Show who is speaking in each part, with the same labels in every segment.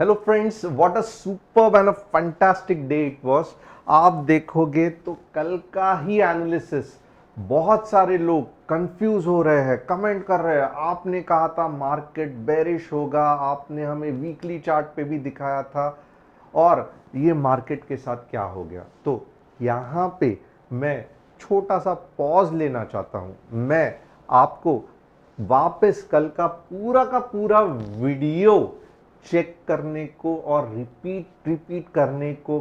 Speaker 1: Hello friends, what a superb and a fantastic day it was. आप देखोगे तो कल का ही एनालिसिस बहुत सारे लोग कंफ्यूज हो रहे हैं, कमेंट कर रहे हैं। आपने कहा था मार्केट बेरिश होगा, आपने हमें वीकली चार्ट पे भी दिखाया था, और ये मार्केट के साथ क्या हो गया। तो यहाँ पे मैं छोटा सा पॉज लेना चाहता हूं। मैं आपको वापस कल का पूरा वीडियो चेक करने को और रिपीट रिपीट करने को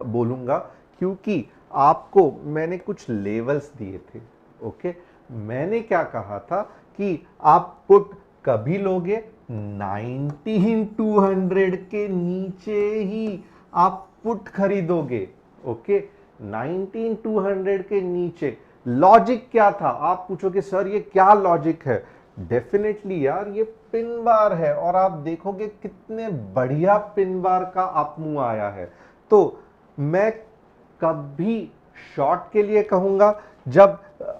Speaker 1: बोलूंगा, क्योंकि आपको मैंने कुछ लेवल्स दिए थे। ओके, मैंने क्या कहा था कि आप पुट कभी लोगे 19,200 के नीचे ही आप पुट खरीदोगे। ओके, 19,200 के नीचे लॉजिक क्या था? आप पूछोगे सर ये क्या लॉजिक है? डेफिनेटली यार, ये पिन बार है और आप देखोगे कितने बढ़िया पिन बार का अप मूव आया है। तो मैं कभी शॉर्ट के लिए कहूंगा, जब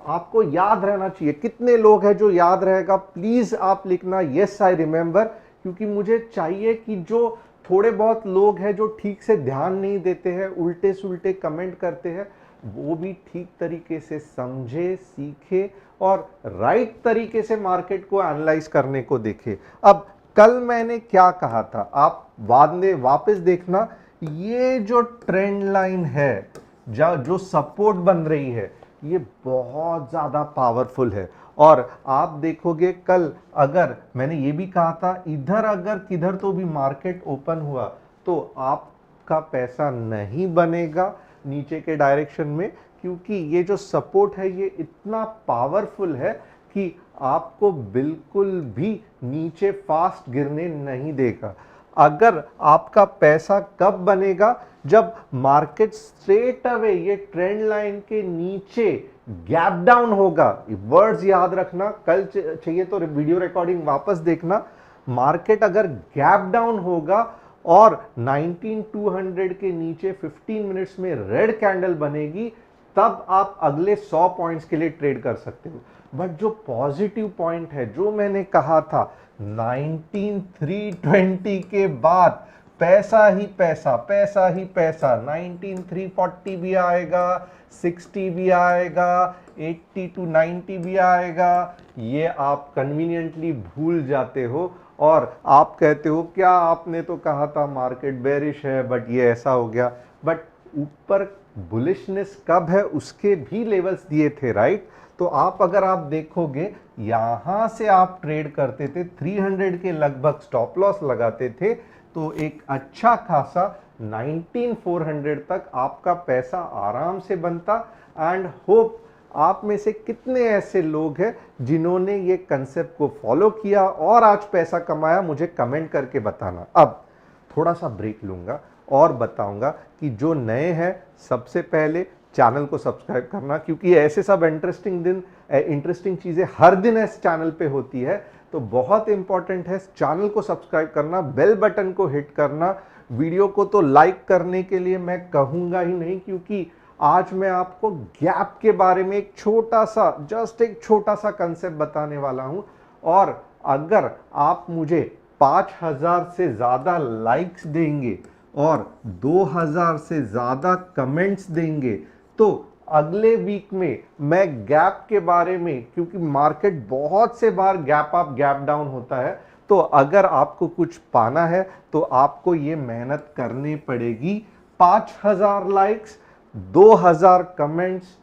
Speaker 1: आपको याद रहना चाहिए। कितने लोग हैं जो याद रहेगा? प्लीज आप लिखना यस आई रिमेंबर, क्योंकि मुझे चाहिए कि जो थोड़े बहुत लोग हैं जो ठीक से ध्यान नहीं देते हैं, उल्टे सुल्टे कमेंट करते हैं, वो भी ठीक तरीके से समझे, सीखे और राइट तरीके से मार्केट को एनालाइज करने को देखे। अब कल मैंने क्या कहा था, आप बाद में वापस देखना। ये जो ट्रेंड लाइन है, जो सपोर्ट बन रही है, ये बहुत ज्यादा पावरफुल है। और आप देखोगे कल, अगर मैंने ये भी कहा था, इधर अगर किधर तो भी मार्केट ओपन हुआ तो आपका पैसा नहीं बनेगा नीचे के डायरेक्शन में, क्योंकि ये जो सपोर्ट है ये इतना पावरफुल है कि आपको बिल्कुल भी नीचे फास्ट गिरने नहीं देगा। अगर आपका पैसा कब बनेगा? जब मार्केट स्ट्रेट अवे ये ट्रेंड लाइन के नीचे गैप डाउन होगा। वर्ड्स याद रखना, कल चाहिए तो वीडियो रिकॉर्डिंग वापस देखना। मार्केट अगर गैप डाउन होगा और 19,200 के नीचे 15 मिनट्स में रेड कैंडल बनेगी, तब आप अगले 100 पॉइंट्स के लिए ट्रेड कर सकते हो। बट जो पॉजिटिव पॉइंट है, जो मैंने कहा था 19,320 के बाद पैसा ही पैसा, पैसा ही पैसा, 19,340 भी आएगा, 60 भी आएगा, 80 to 90 भी आएगा, ये आप कन्वीनियंटली भूल जाते हो और आप कहते हो क्या आपने तो कहा था मार्केट बेरिश है, बट ये ऐसा हो गया। बट ऊपर बुलिशनेस कब है उसके भी लेवल्स दिए थे, राइट? तो अगर आप देखोगे, यहां से आप ट्रेड करते थे, 300 के लगभग स्टॉप लॉस लगाते थे, तो एक अच्छा खासा 19,400 तक आपका पैसा आराम से बनता। एंड होप आप में से कितने ऐसे लोग हैं जिन्होंने ये कंसेप्ट को फॉलो किया और आज पैसा कमाया, मुझे कमेंट करके बताना। अब थोड़ा सा ब्रेक लूंगा और बताऊंगा कि जो नए हैं, सबसे पहले चैनल को सब्सक्राइब करना, क्योंकि ऐसे सब इंटरेस्टिंग चीजें हर दिन इस चैनल पे होती है। तो बहुत इंपॉर्टेंट है चैनल को सब्सक्राइब करना, बेल बटन को हिट करना। वीडियो को तो लाइक करने के लिए मैं कहूंगा ही नहीं, क्योंकि आज मैं आपको गैप के बारे में एक छोटा सा कंसेप्ट बताने वाला हूं। और अगर आप मुझे 5,000 से ज्यादा लाइक्स देंगे और 2,000 से ज्यादा कमेंट्स देंगे, तो अगले वीक में मैं गैप के बारे में, क्योंकि मार्केट बहुत से बार गैप अप गैप डाउन होता है, तो अगर आपको कुछ पाना है तो आपको ये मेहनत करनी पड़ेगी। 5,000 लाइक्स, 2,000 कमेंट्स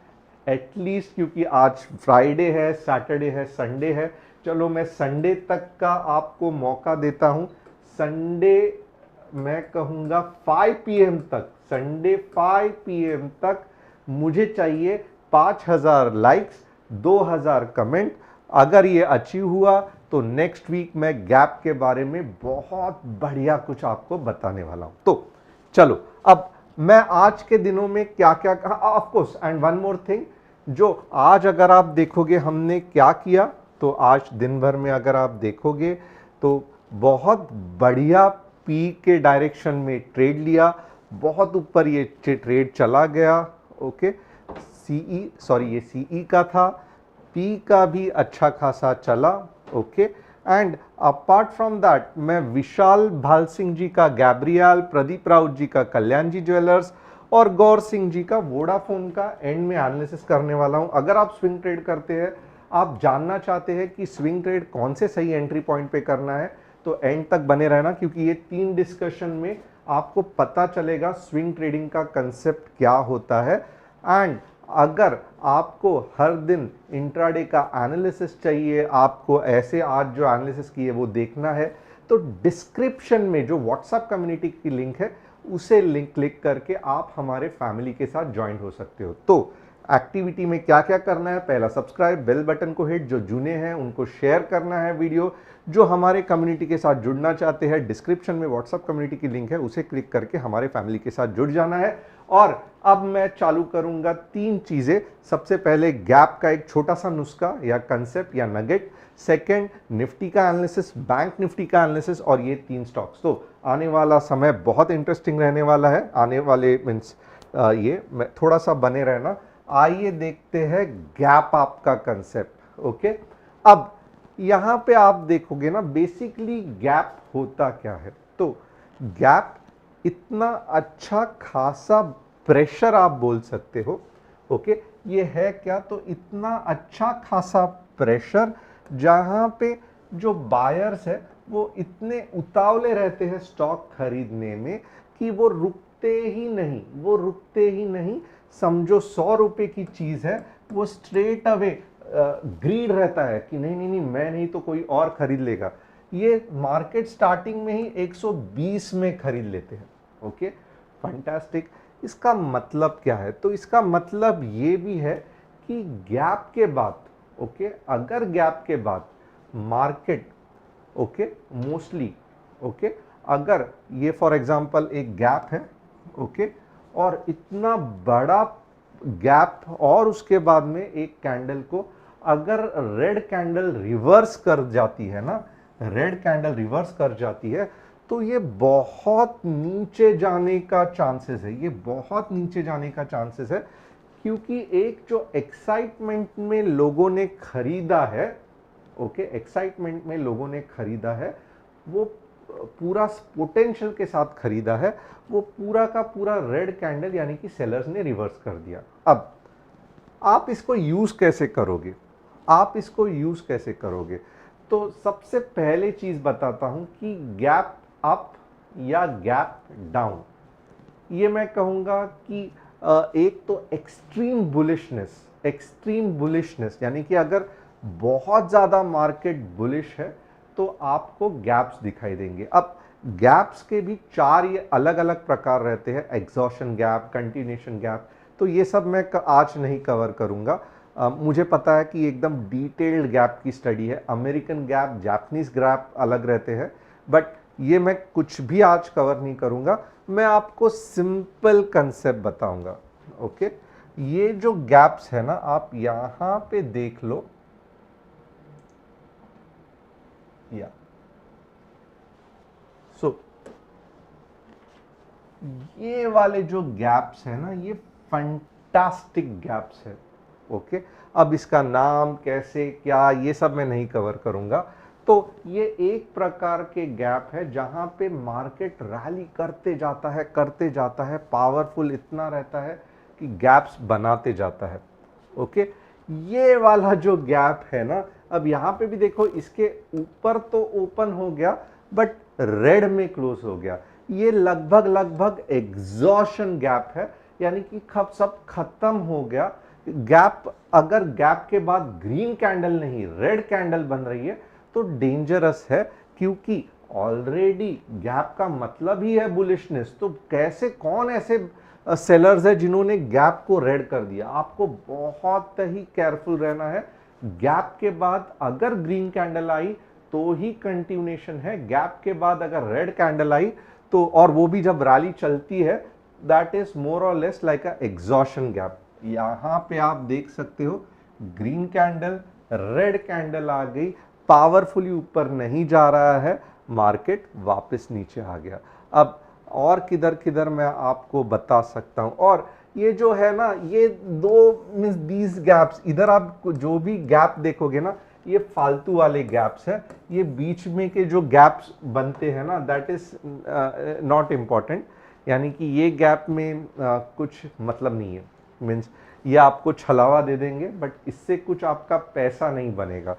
Speaker 1: एटलीस्ट, क्योंकि आज फ्राइडे है, सैटरडे है, संडे है। चलो मैं संडे तक का आपको मौका देता हूं। संडे मैं कहूंगा 5 PM तक, संडे 5 PM तक मुझे चाहिए 5,000 लाइक्स, 2,000 कमेंट। अगर ये अचीव हुआ तो नेक्स्ट वीक मैं गैप के बारे में बहुत बढ़िया कुछ आपको बताने वाला हूं। तो चलो, अब मैं आज के दिनों में क्या क्या कहा, of course, and one more thing, जो आज अगर आप देखोगे हमने क्या किया, तो आज दिन भर में अगर आप देखोगे तो बहुत बढ़िया पी के डायरेक्शन में ट्रेड लिया, बहुत ऊपर ये ट्रेड चला गया। ओके, ये सीई का था, पी का भी अच्छा खासा चला। Okay, and apart from that मैं विशाल भाल सिंह जी का गैब्रियल, प्रदीप राउत जी का कल्याण जी ज्वेलर्स और गौर सिंह जी का वोडाफोन का एंड में एनालिसिस करने वाला हूं। अगर आप स्विंग ट्रेड करते हैं, आप जानना चाहते हैं कि स्विंग ट्रेड कौन से सही एंट्री पॉइंट पे करना है, तो एंड तक बने रहना, क्योंकि ये 3 डिस्कशन में आपको पता चलेगा स्विंग ट्रेडिंग का कंसेप्ट क्या होता है। एंड अगर आपको हर दिन इंट्राडे का एनालिसिस चाहिए, आपको ऐसे आज जो एनालिसिस की है वो देखना है, तो डिस्क्रिप्शन में जो व्हाट्सएप कम्युनिटी की लिंक है उसे लिंक क्लिक करके आप हमारे फैमिली के साथ ज्वाइन हो सकते हो। तो एक्टिविटी में क्या क्या करना है, पहला सब्सक्राइब, बेल बटन को हिट, जो जुने हैं उनको शेयर करना है वीडियो, जो हमारे कम्युनिटी के साथ जुड़ना चाहते हैं डिस्क्रिप्शन में व्हाट्सएप कम्युनिटी की लिंक है उसे क्लिक करके हमारे फैमिली के साथ जुड़ जाना है। और अब मैं चालू करूंगा 3 चीजें। सबसे पहले गैप का एक छोटा सा नुस्खा या कंसेप्ट या नगेट, सेकंड निफ्टी का एनालिसिस, बैंक निफ्टी का एनालिसिस, और ये 3 स्टॉक्स। तो आने वाला समय बहुत इंटरेस्टिंग रहने वाला है। आने वाले मीन्स ये मैं थोड़ा सा बने रहना। आइए देखते हैं गैप आपका कंसेप्ट। ओके, अब यहां पे आप देखोगे ना, बेसिकली गैप होता क्या है। तो गैप इतना अच्छा खासा प्रेशर आप बोल सकते हो। ओके, ये है क्या, तो इतना अच्छा खासा प्रेशर जहां पे जो बायर्स है वो इतने उतावले रहते हैं स्टॉक खरीदने में कि वो रुकते ही नहीं। समझो 100 रुपए की चीज है, वो स्ट्रेट अवे ग्रीड रहता है कि नहीं मैं नहीं तो कोई और खरीद लेगा। ये मार्केट स्टार्टिंग में ही 120 में खरीद लेते हैं। Okay, fantastic. इसका मतलब क्या है, तो इसका मतलब ये भी है कि गैप के बाद, ओके, अगर गैप के बाद मार्केट, ओके, मोस्टली, ओके, अगर ये फॉर एग्जांपल एक गैप है, ओके, और इतना बड़ा गैप और उसके बाद में एक कैंडल को अगर रेड कैंडल रिवर्स कर जाती है ना, रेड कैंडल रिवर्स कर जाती है, तो ये बहुत नीचे जाने का चांसेस है, ये बहुत नीचे जाने का चांसेस है, क्योंकि एक जो एक्साइटमेंट में लोगों ने खरीदा है, ओके, एक्साइटमेंट में लोगों ने खरीदा है, वो पूरा पोटेंशियल के साथ खरीदा है, वो पूरा का पूरा रेड कैंडल यानी कि सेलर्स ने रिवर्स कर दिया। अब आप इसको यूज कैसे करोगे, तो सबसे पहले चीज बताता हूं कि गैप अप या गैप डाउन, ये मैं कहूंगा कि एक तो एक्सट्रीम बुलिशनेस यानी कि अगर बहुत ज्यादा मार्केट बुलिश है तो आपको गैप्स दिखाई देंगे। अब गैप्स के भी 4 ये अलग अलग प्रकार रहते हैं, एग्जॉशन गैप, कंटिन्यूएशन गैप, तो ये सब मैं आज नहीं कवर करूंगा। मुझे पता है कि एकदम डिटेल्ड गैप की स्टडी है, अमेरिकन गैप, जापानीज गैप अलग रहते हैं, बट ये मैं कुछ भी आज कवर नहीं करूंगा। मैं आपको सिंपल कंसेप्ट बताऊंगा। ओके, ये जो गैप्स है ना, आप यहां पे देख लो, या ये वाले जो गैप्स है ना, ये फैंटास्टिक गैप्स है। ओके, अब इसका नाम कैसे क्या ये सब मैं नहीं कवर करूंगा। तो ये एक प्रकार के गैप है जहां पे मार्केट रैली करते जाता है, पावरफुल इतना रहता है कि गैप्स बनाते जाता है। ओके, ये वाला जो गैप है ना, अब यहां पे भी देखो, इसके ऊपर तो ओपन हो गया बट रेड में क्लोज हो गया। ये लगभग एग्जॉशन गैप है, यानी कि सब खत्म हो गया। गैप, अगर गैप के बाद ग्रीन कैंडल नहीं रेड कैंडल बन रही है तो डेंजरस है, क्योंकि ऑलरेडी गैप का मतलब ही है बुलिशनेस। तो कैसे, कौन ऐसे सेलर्स है जिन्होंने गैप को रेड कर दिया? आपको बहुत ही केयरफुल रहना है। गैप के बाद अगर ग्रीन कैंडल आई तो ही कंटिन्यूएशन है, गैप के बाद अगर रेड कैंडल आई तो, और वो भी जब रैली चलती है, दैट इज मोर और लेस लाइक अ एग्जॉशन गैप। यहां पे आप देख सकते हो ग्रीन कैंडल, रेड कैंडल आ गई, पावरफुली ऊपर नहीं जा रहा है, मार्केट वापस नीचे आ गया। अब और किधर किधर मैं आपको बता सकता हूं, और ये जो है ना, ये दो मींस दीज गैप्स, इधर आप जो भी गैप देखोगे ना, ये फालतू वाले गैप्स है, ये बीच में के जो गैप्स बनते हैं ना, दैट इज नॉट इम्पॉर्टेंट, यानी कि ये गैप में कुछ मतलब नहीं है, मीन्स ये आपको छलावा दे देंगे बट इससे कुछ आपका पैसा नहीं बनेगा।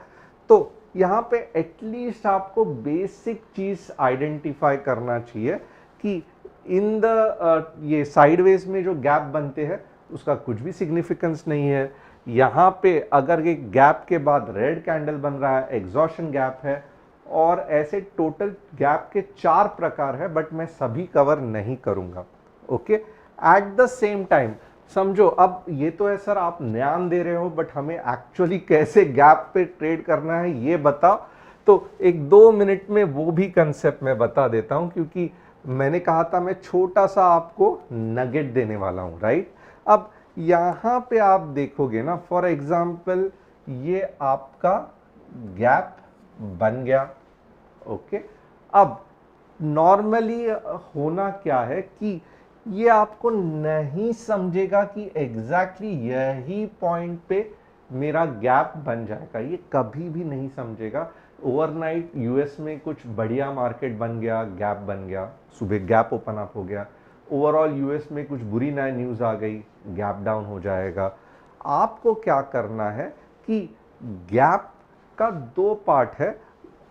Speaker 1: तो यहाँ पे एटलीस्ट आपको बेसिक चीज आइडेंटिफाई करना चाहिए कि इन द ये साइडवेज में जो गैप बनते हैं उसका कुछ भी सिग्निफिकेंस नहीं है। यहाँ पे अगर ये गैप के बाद रेड कैंडल बन रहा है, एग्जॉशन गैप है, और ऐसे टोटल गैप के 4 प्रकार है, बट मैं सभी कवर नहीं करूंगा। Okay, at the same time समझो, अब ये तो है सर आप न्यान दे रहे हो, बट हमें एक्चुअली कैसे गैप पे ट्रेड करना है ये बताओ। तो एक 2 मिनट में वो भी कंसेप्ट मैं बता देता हूं, क्योंकि मैंने कहा था मैं छोटा सा आपको नगेट देने वाला हूं, राइट। अब यहां पे आप देखोगे ना, फॉर एग्जांपल ये आपका गैप बन गया। ओके, अब नॉर्मली होना क्या है कि ये आपको नहीं समझेगा कि एग्जैक्टली यही पॉइंट पे मेरा गैप बन जाएगा, ये कभी भी नहीं समझेगा। ओवरनाइट यूएस में कुछ बढ़िया मार्केट बन गया, गैप बन गया, सुबह गैप ओपन अप हो गया, ओवरऑल यूएस में कुछ बुरी नई न्यूज़ आ गई, गैप डाउन हो जाएगा। आपको क्या करना है कि गैप का 2 पार्ट है,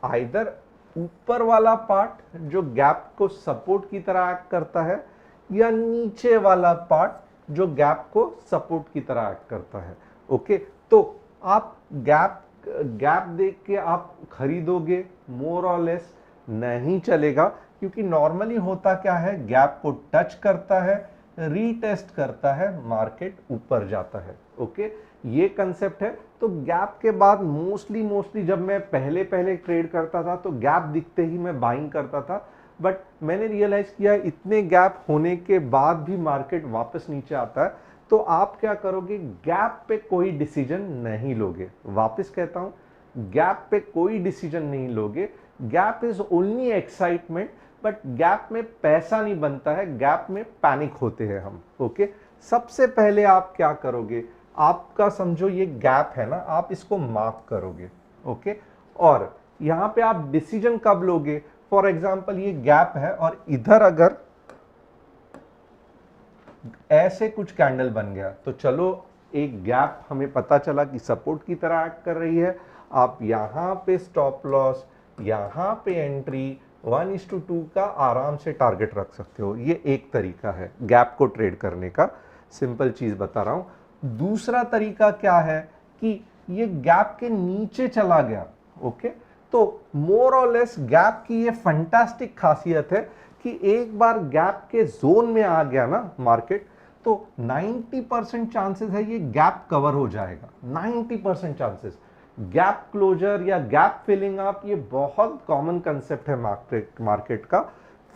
Speaker 1: आइदर ऊपर वाला पार्ट जो गैप को सपोर्ट की तरह एक्ट करता है, या नीचे वाला पार्ट जो गैप को सपोर्ट की तरह एक्ट करता है। ओके, तो आप गैप देख के आप खरीदोगे, मोर और लेस नहीं चलेगा, क्योंकि नॉर्मली होता क्या है, गैप को टच करता है, रीटेस्ट करता है, मार्केट ऊपर जाता है। ओके, ये कंसेप्ट है। तो गैप के बाद मोस्टली जब मैं पहले ट्रेड करता था तो गैप दिखते ही मैं बाइंग करता था, बट मैंने रियलाइज किया इतने गैप होने के बाद भी मार्केट वापस नीचे आता है। तो आप क्या करोगे, गैप पे कोई डिसीजन नहीं लोगे। वापस कहता हूं, गैप पे कोई डिसीजन नहीं लोगे। Gap is only excitement, but gap में पैसा नहीं बनता है, गैप में पैनिक होते हैं हम। ओके, सबसे पहले आप क्या करोगे, आपका समझो ये गैप है ना, आप इसको मार्क करोगे। ओके, और यहां पे आप डिसीजन कब लोगे, फॉर एग्जाम्पल ये गैप है और इधर अगर ऐसे कुछ कैंडल बन गया तो चलो एक गैप हमें पता चला कि सपोर्ट की तरह एक्ट कर रही है। आप यहां पे स्टॉप लॉस, यहां पे एंट्री 1:2 का आराम से टारगेट रख सकते हो। ये एक तरीका है गैप को ट्रेड करने का, सिंपल चीज बता रहा हूं। दूसरा तरीका क्या है कि ये गैप के नीचे चला गया। ओके, तो मोर और लेस गैप की ये फंटास्टिक खासियत है कि एक बार गैप के जोन में आ गया ना मार्केट, तो 90% चांसेस है ये गैप कवर हो जाएगा। 90% चांसेस गैप क्लोजर या गैप फिलिंग अप, ये बहुत कॉमन कंसेप्ट है मार्केट का।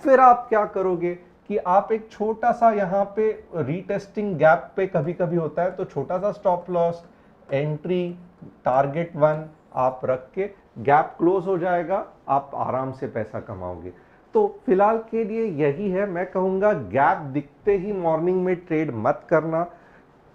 Speaker 1: फिर आप क्या करोगे कि आप एक छोटा सा यहाँ पे रीटेस्टिंग गैप पे कभी कभी होता है, तो छोटा सा स्टॉप लॉस, एंट्री, टारगेट 1 आप रख के गैप क्लोज हो जाएगा, आप आराम से पैसा कमाओगे। तो फिलहाल के लिए यही है, मैं कहूंगा गैप दिखते ही मॉर्निंग में ट्रेड मत करना,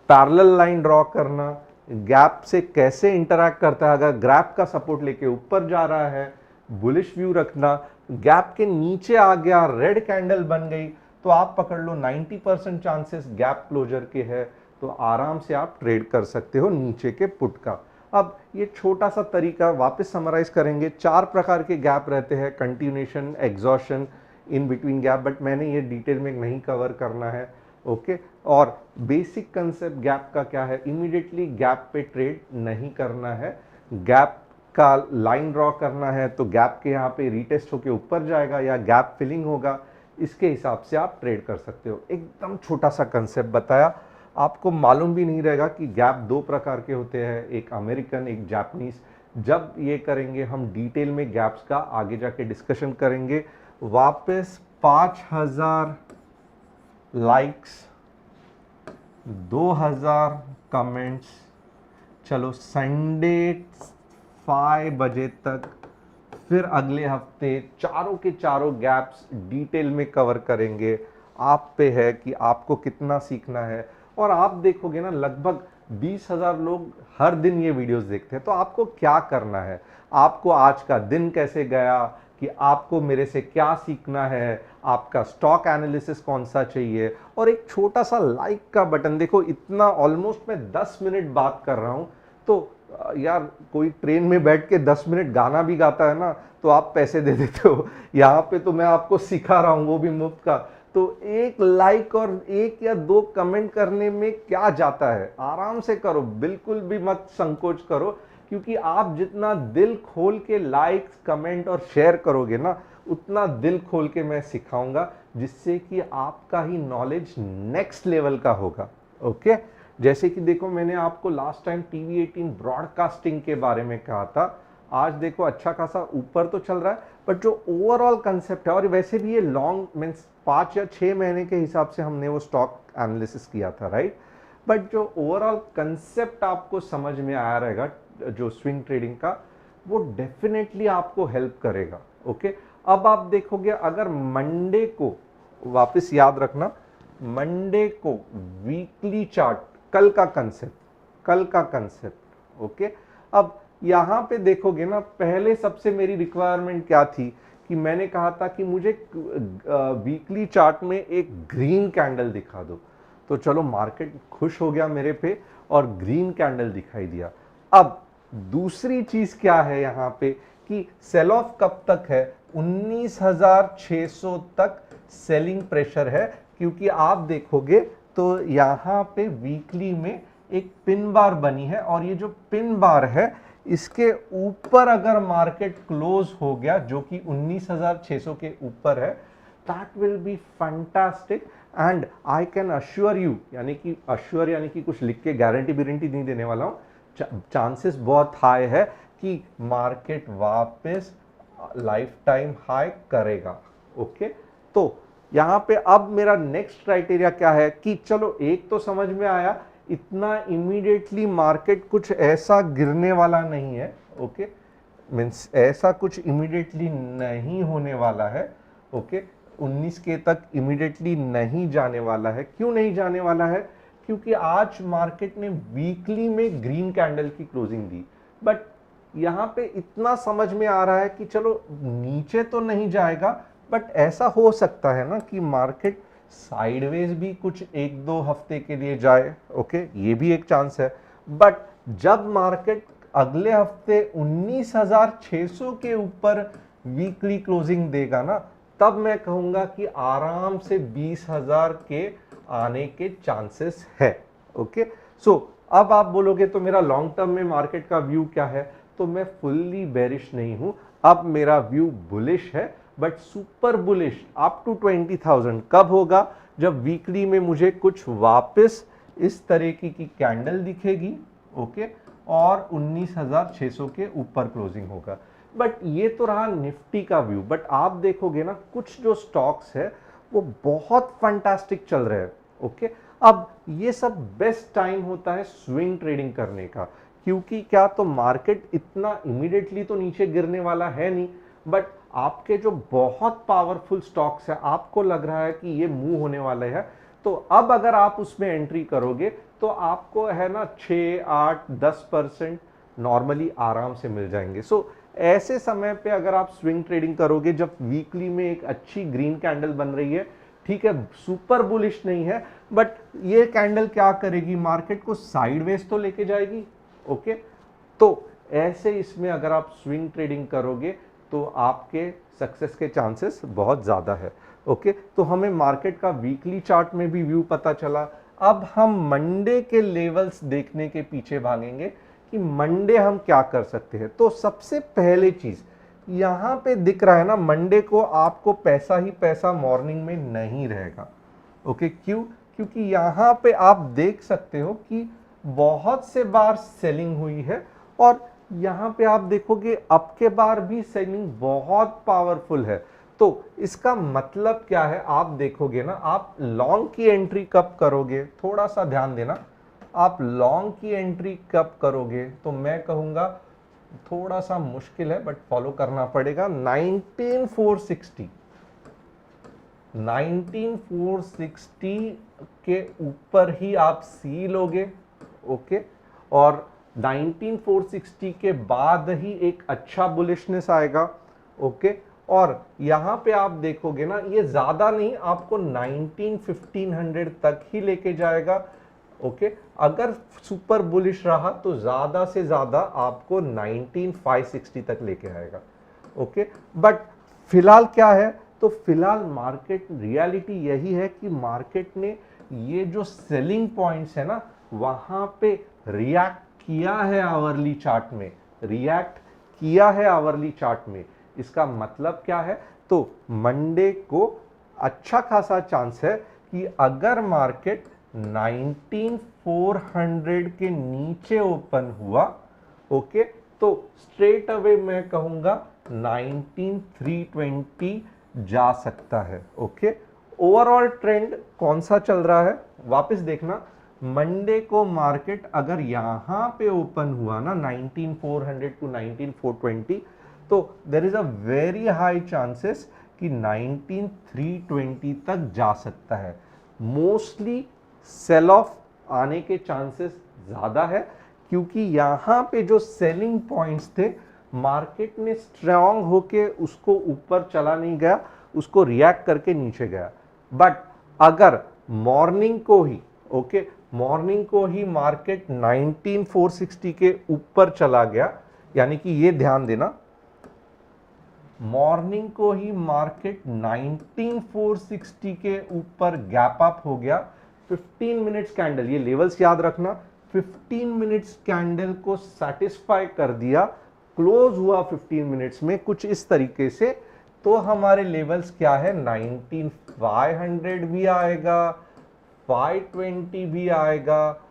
Speaker 1: पैरेलल लाइन ड्रॉ करना, गैप से कैसे इंटरैक्ट करता है, अगर गैप का सपोर्ट लेके ऊपर जा रहा है बुलिश व्यू रखना, गैप के नीचे आ गया रेड कैंडल बन गई तो आप पकड़ लो 90% चांसेस गैप क्लोजर के है, तो आराम से आप ट्रेड कर सकते हो नीचे के पुट का। अब ये छोटा सा तरीका वापस समराइज करेंगे, 4 प्रकार के गैप रहते हैं, continuation, exhaustion, in between gap, but मैंने ये डिटेल में नहीं कवर करना है। ओके, और बेसिक कंसेप्ट गैप का क्या है, इमीडिएटली गैप पे ट्रेड नहीं करना है, गैप का लाइन ड्रॉ करना है, तो गैप के यहाँ पे रीटेस्ट होके ऊपर जाएगा या गैप फिलिंग होगा, इसके हिसाब से आप ट्रेड कर सकते हो। एकदम छोटा सा कंसेप्ट बताया, आपको मालूम भी नहीं रहेगा कि गैप 2 प्रकार के होते हैं, एक अमेरिकन, एक जापानीज। जब ये करेंगे हम डिटेल में गैप्स का आगे जाके डिस्कशन करेंगे। वापस 5000 लाइक्स, 2000 कमेंट्स, चलो संडे 5 बजे तक फिर अगले हफ्ते चारों के चारों गैप्स डिटेल में कवर करेंगे। आप पे है कि आपको कितना सीखना है, और आप देखोगे ना लगभग 20,000 लोग हर दिन ये वीडियोस देखते हैं। तो आपको क्या करना है, आपको आज का दिन कैसे गया, कि आपको मेरे से क्या सीखना है, आपका स्टॉक एनालिसिस कौन सा चाहिए, और एक छोटा सा लाइक का बटन। देखो इतना ऑलमोस्ट मैं 10 मिनट बात कर रहा हूं, तो यार कोई ट्रेन में बैठ के 10 मिनट गाना भी गाता है ना, तो आप पैसे दे देते हो। यहाँ पे तो मैं आपको सिखा रहा हूँ, वो भी मुफ्त का। तो एक लाइक और 1 या 2 कमेंट करने में क्या जाता है, आराम से करो, बिल्कुल भी मत संकोच करो, क्योंकि आप जितना दिल खोल के लाइक कमेंट और शेयर करोगे ना, उतना दिल खोल के मैं सिखाऊंगा, जिससे कि आपका ही नॉलेज नेक्स्ट लेवल का होगा। ओके, जैसे कि देखो मैंने आपको लास्ट टाइम टीवी 18 ब्रॉडकास्टिंग के बारे में कहा था। आज देखो अच्छा खासा ऊपर तो चल रहा है, बट जो ओवरऑल कंसेप्ट है, और वैसे भी ये लॉन्ग मीन्स 5 या 6 महीने के हिसाब से हमने वो स्टॉक एनालिसिस किया था, राइट। बट जो ओवरऑल कंसेप्ट आपको समझ में आया रहेगा जो स्विंग ट्रेडिंग का, वो डेफिनेटली आपको हेल्प करेगा। ओके, अब आप देखोगे अगर मंडे को, वापस याद रखना, मंडे को वीकली चार्ट, कल का कंसेप्ट। ओके, अब यहां पे देखोगे ना, पहले सबसे मेरी रिक्वायरमेंट क्या थी, कि मैंने कहा था कि मुझे वीकली चार्ट में एक ग्रीन कैंडल दिखा दो। तो चलो मार्केट खुश हो गया मेरे पे और ग्रीन कैंडल दिखाई दिया। अब दूसरी चीज क्या है यहां पे, कि सेल ऑफ कब तक है, 19,600 तक सेलिंग प्रेशर है। क्योंकि आप देखोगे तो यहां पे वीकली में एक पिन बार बनी है, और ये जो पिन बार है इसके ऊपर अगर मार्केट क्लोज हो गया, जो कि 19,600 के ऊपर है, that will be fantastic. And I can assure you, यानी कि अश्योर यानी कि कुछ लिख के गारंटी वारंटी नहीं देने वाला हूं, चांसेस बहुत हाई है कि मार्केट वापस लाइफ टाइम हाई करेगा। ओके, तो यहां पे अब मेरा नेक्स्ट क्राइटेरिया क्या है, कि चलो एक तो समझ में आया, इतना इमीडिएटली मार्केट कुछ ऐसा गिरने वाला नहीं है। ओके, मीन्स ऐसा कुछ इमीडिएटली नहीं होने वाला है। ओके, 19 के तक इमीडिएटली नहीं जाने वाला है। क्यों नहीं जाने वाला है, क्योंकि आज मार्केट ने वीकली में ग्रीन कैंडल की क्लोजिंग दी, बट यहां पे इतना समझ में आ रहा है कि चलो नीचे तो नहीं जाएगा, बट ऐसा हो सकता है ना कि मार्केट साइडवेज भी कुछ 1-2 हफ्ते के लिए जाए। ओके, ये भी एक चांस है। बट जब मार्केट अगले हफ्ते 19,600 के ऊपर वीकली क्लोजिंग देगा ना, तब मैं कहूंगा कि आराम से 20,000 के आने के चांसेस है। ओके, सो अब आप बोलोगे तो मेरा लॉन्ग टर्म में मार्केट का व्यू क्या है, तो मैं फुल्ली बेरिश नहीं हूं, अब मेरा व्यू बुलिश है, but super bullish up to 20,000 कब होगा, जब वीकली में मुझे कुछ वापस इस तरीके की कैंडल दिखेगी। ओके, और 19,600 के ऊपर क्लोजिंग होगा। बट ये तो रहा निफ्टी का व्यू, बट आप देखोगे ना कुछ जो स्टॉक्स है वो बहुत फंटास्टिक चल रहे हैं। ओके, अब ये सब बेस्ट टाइम होता है स्विंग ट्रेडिंग करने का, क्योंकि क्या तो मार्केट इतना इमीडिएटली तो नीचे गिरने वाला है नहीं, बट आपके जो बहुत पावरफुल स्टॉक्स है, आपको लग रहा है कि ये मूव होने वाले हैं, तो अब अगर आप उसमें एंट्री करोगे तो आपको है ना 6, 8, 10% नॉर्मली आराम से मिल जाएंगे। सो ऐसे समय पे अगर आप स्विंग ट्रेडिंग करोगे, जब वीकली में एक अच्छी ग्रीन कैंडल बन रही है, ठीक है सुपर बुलिश नहीं है, बट ये कैंडल क्या करेगी, मार्केट को साइडवेज तो लेके जाएगी। ओके, तो ऐसे इसमें अगर आप स्विंग ट्रेडिंग करोगे तो आपके सक्सेस के चांसेस बहुत ज़्यादा है। ओके, तो हमें मार्केट का वीकली चार्ट में भी व्यू पता चला। अब हम मंडे के लेवल्स देखने के पीछे भागेंगे कि मंडे हम क्या कर सकते हैं। तो सबसे पहले चीज यहां पे दिख रहा है ना, मंडे को आपको पैसा ही पैसा मॉर्निंग में नहीं रहेगा। ओके, क्यों, क्योंकि यहां पे आप देख सकते हो कि बहुत से बार सेलिंग हुई है, और यहां पे आप देखोगे अब के बार भी सेलिंग बहुत पावरफुल है। तो इसका मतलब क्या है, आप देखोगे ना, आप लॉन्ग की एंट्री कब करोगे, थोड़ा सा ध्यान देना, आप लॉन्ग की एंट्री कब करोगे, तो मैं कहूंगा थोड़ा सा मुश्किल है बट फॉलो करना पड़ेगा, 19,460 के ऊपर ही आप सी लोगे। ओके, और 19460 के बाद ही एक अच्छा बुलिशनेस आएगा। ओके, और यहां पे आप देखोगे ना, ये ज्यादा नहीं, आपको 1500 तक ही लेके जाएगा। ओके, अगर सुपर बुलिश रहा तो ज्यादा से ज्यादा आपको 19560 तक लेके आएगा। ओके, बट फिलहाल क्या है, तो फिलहाल मार्केट रियलिटी यही है कि मार्केट ने ये जो सेलिंग पॉइंट्स है ना, वहां पे रिएक्ट किया है आवरली चार्ट में, रिएक्ट किया है आवरली चार्ट में। इसका मतलब क्या है, तो मंडे को अच्छा खासा चांस है कि अगर मार्केट 19400 के नीचे ओपन हुआ, ओके, तो स्ट्रेट अवे मैं कहूंगा 19320 जा सकता है। ओके, ओवरऑल ट्रेंड कौन सा चल रहा है वापस देखना, मंडे को मार्केट अगर यहां पे ओपन हुआ ना 19400 टू 19420, तो there is a very high chances कि 19320 तक जा सकता है। मोस्टली सेल ऑफ आने के चांसेस ज्यादा है, क्योंकि यहां पे जो सेलिंग पॉइंट्स थे, मार्केट ने स्ट्रांग होके उसको ऊपर चला नहीं गया, उसको रिएक्ट करके नीचे गया। बट अगर मॉर्निंग को ही, ओके, मॉर्निंग को ही मार्केट 19460 के ऊपर चला गया, यानी कि ये ध्यान देना, मॉर्निंग को ही मार्केट 19460 के ऊपर गैप अप हो गया, 15 मिनट्स कैंडल, ये लेवल्स याद रखना, 15 मिनट्स कैंडल को सेटिस्फाई कर दिया, क्लोज हुआ 15 मिनट्स में कुछ इस तरीके से, तो हमारे लेवल्स क्या है, 19500 भी आएगा, 520 भी आएगा,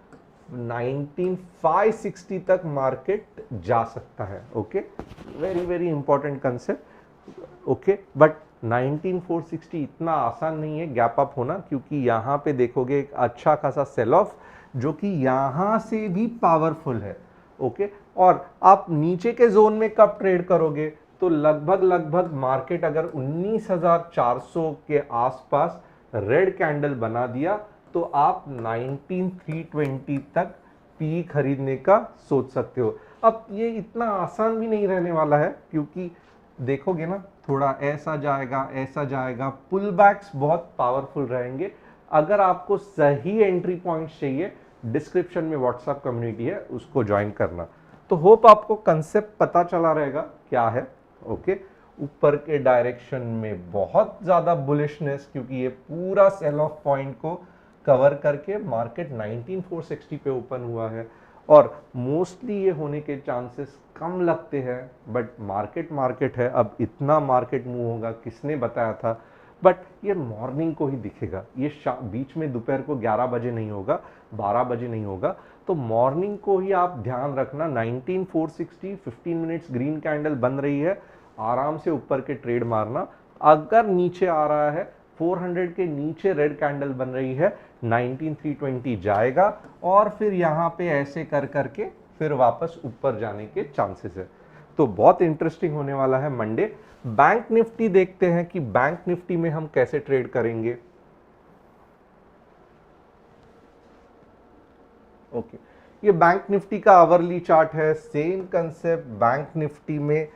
Speaker 1: 19560 तक मार्केट जा सकता है। Okay, very very important concept. Okay, but 19460 इतना आसान नहीं है गैप अप होना, क्योंकि यहां पे देखोगे एक अच्छा खासा सेल ऑफ जो कि यहां से भी पावरफुल है। ओके, और आप नीचे के जोन में कब ट्रेड करोगे, तो लगभग मार्केट अगर 19400 के आसपास रेड कैंडल बना दिया, तो आप 19320 तक पी खरीदने का सोच सकते हो। अब ये इतना आसान भी नहीं रहने वाला है, क्योंकि देखोगे ना, थोड़ा ऐसा जाएगा, पुल बैक्स बहुत पावरफुल रहेंगे। अगर आपको सही एंट्री पॉइंट चाहिए, डिस्क्रिप्शन में व्हाट्सएप कम्युनिटी है, उसको ज्वाइन करना। तो होप आपको कंसेप्ट पता चला रहेगा क्या है। ओके, ऊपर के डायरेक्शन में बहुत ज्यादा बुलिशनेस, क्योंकि ये पूरा सेल ऑफ पॉइंट को कवर करके मार्केट 19460 पे ओपन हुआ है, और मोस्टली ये होने के चांसेस कम लगते हैं, बट मार्केट है, अब इतना मार्केट मूव होगा किसने बताया था। बट ये मॉर्निंग को ही दिखेगा, ये बीच में दोपहर को 11 बजे नहीं होगा, 12 बजे नहीं होगा, तो मॉर्निंग को ही आप ध्यान रखना। 19460 15 मिनट्स ग्रीन कैंडल बन रही है, आराम से ऊपर के ट्रेड मारना। अगर नीचे आ रहा है, 400 के नीचे रेड कैंडल बन रही है, 19320 जाएगा, और फिर यहाँ पे ऐसे कर करके फिर वापस ऊपर जाने के चांसेस है। तो बहुत इंटरेस्टिंग होने वाला है मंडे। बैंक निफ्टी देखते हैं कि बैंक निफ्टी में हम कैसे ट्रेड करेंगे। ओके, ये बैंक निफ्टी का आवरली चार्ट है, सेम कंसेप्ट। बैंक निफ्टी में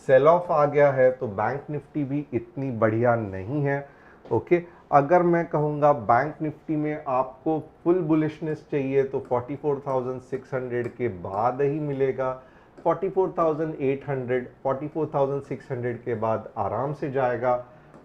Speaker 1: सेल ऑफ आ गया है, तो बैंक निफ्टी भी इतनी बढ़िया नहीं है। ओके, अगर मैं कहूँगा बैंक निफ्टी में आपको फुल बुलिशनेस चाहिए, तो 44,600 के बाद ही मिलेगा। 44,800, 44,600 के बाद आराम से जाएगा।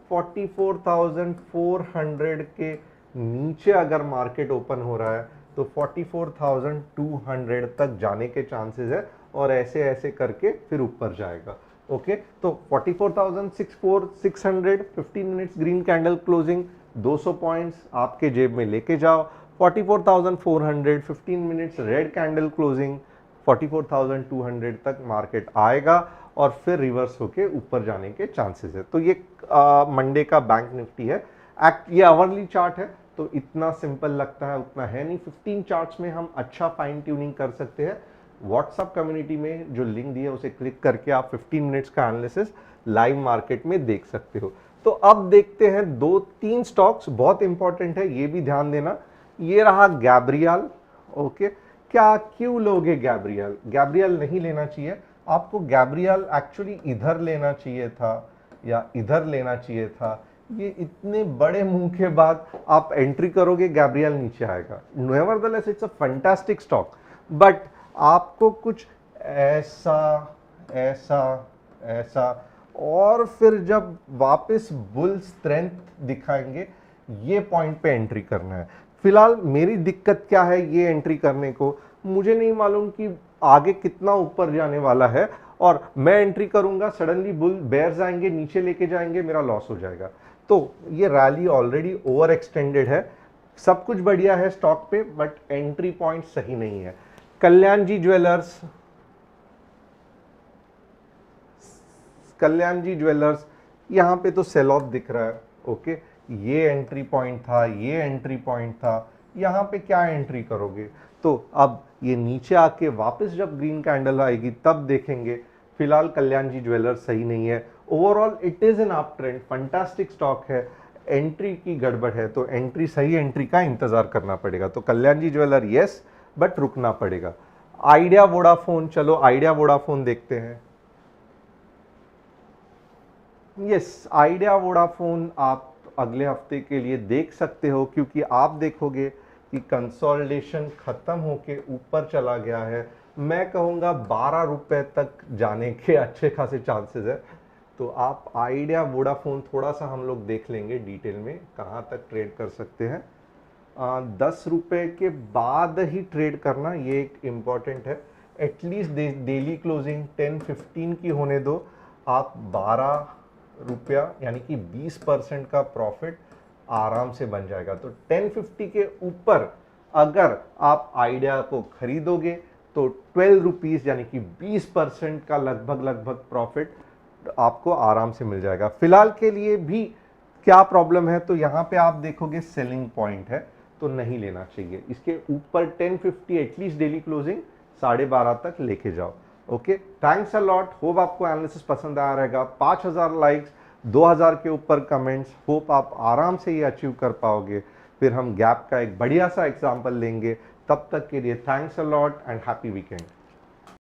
Speaker 1: 44,400 के नीचे अगर मार्केट ओपन हो रहा है, तो 44,200 तक जाने के चांसेस है, और ऐसे ऐसे करके फिर ऊपर जाएगा। ओके, तो 44,600 15 minutes green candle closing, 200 points आपके जेब में लेके जाओ। 44,400 15 मिनट्स रेड कैंडल क्लोजिंग, 44,200 तक मार्केट आएगा, और फिर रिवर्स होके ऊपर जाने के चांसेस है। तो ये मंडे का बैंक निफ्टी है। ये आवरली चार्ट है, तो इतना सिंपल लगता है, उतना है नहीं। 15 चार्ट्स में हम अच्छा फाइन ट्यूनिंग कर सकते हैं। व्हाट्सएप कम्युनिटी में जो लिंक दी है उसे क्लिक करके आप 15 मिनट्स का एनालिसिस लाइव मार्केट में देख सकते हो। तो अब देखते हैं 2-3 स्टॉक्स, बहुत इंपॉर्टेंट है, ये भी ध्यान देना। ये रहा गैब्रियल। ओके, क्या क्यों लोगे गैब्रियल? गैब्रियल नहीं लेना चाहिए आपको। गैब्रियल एक्चुअली इधर लेना चाहिए था या इधर लेना चाहिए था। ये इतने बड़े मुंह के बाद आप एंट्री करोगे, गैब्रियल नीचे आएगा। Nevertheless it's a fantastic stock, but आपको कुछ ऐसा ऐसा ऐसा और फिर जब वापस बुल स्ट्रेंथ दिखाएंगे, ये पॉइंट पे एंट्री करना है। फिलहाल मेरी दिक्कत क्या है ये एंट्री करने को, मुझे नहीं मालूम कि आगे कितना ऊपर जाने वाला है, और मैं एंट्री करूंगा, सडनली बुल बेयर्स आएंगे, नीचे लेके जाएंगे, मेरा लॉस हो जाएगा। तो ये रैली ऑलरेडी ओवर एक्सटेंडेड है। सब कुछ बढ़िया है स्टॉक पे, बट एंट्री पॉइंट सही नहीं है। कल्याण जी ज्वेलर्स, कल्याण जी ज्वेलर्स, यहाँ पे तो सेल ऑफ दिख रहा है। ओके, ये एंट्री पॉइंट था, ये एंट्री पॉइंट था, यहाँ पे क्या एंट्री करोगे? तो अब ये नीचे आके वापस जब ग्रीन कैंडल आएगी तब देखेंगे। फिलहाल कल्याण जी ज्वेलर्स सही नहीं है। Overall it is an up trend, fantastic stock है, एंट्री की गड़बड़ है, तो एंट्री, सही एंट्री का इंतजार करना पड़ेगा। तो कल्याण जी ज्वेलर यस, बट रुकना पड़ेगा। आइडिया वोडाफोन, चलो आइडिया वोडाफोन देखते हैं। यस, आइडिया वोडाफोन आप अगले हफ्ते के लिए देख सकते हो, क्योंकि आप देखोगे कि कंसोलिडेशन खत्म होके ऊपर चला गया है। मैं कहूँगा 12 रुपए तक जाने के अच्छे खासे चांसेस है। तो आप आइडिया वोडाफोन थोड़ा सा हम लोग देख लेंगे डिटेल में कहाँ तक ट्रेड कर सकते हैं। 10 रुपए के बाद ही ट्रेड करना, ये एक इम्पॉर्टेंट है। एटलीस्ट डेली क्लोजिंग 10-15 की होने दो। आप 12 रुपया यानी कि 20% का प्रॉफिट आराम से बन जाएगा। तो 1050 के ऊपर अगर आप आइडिया को खरीदोगे तो 12 रुपीज यानी कि 20% का लगभग प्रॉफिट आपको आराम से मिल जाएगा। फिलहाल के लिए भी क्या प्रॉब्लम है, तो यहाँ पे आप देखोगे सेलिंग पॉइंट है, तो नहीं लेना चाहिए। इसके ऊपर 1050 एटलीस्ट डेली क्लोजिंग 12:30 तक लेके जाओ। Okay, thanks a lot. Hope आपको एनालिसिस पसंद आया रहेगा। 5000 लाइक्स, 2000 के ऊपर कमेंट्स, होप आप आराम से ये अचीव कर पाओगे। फिर हम गैप का एक बढ़िया सा एग्जाम्पल लेंगे। तब तक के लिए thanks a lot and happy weekend.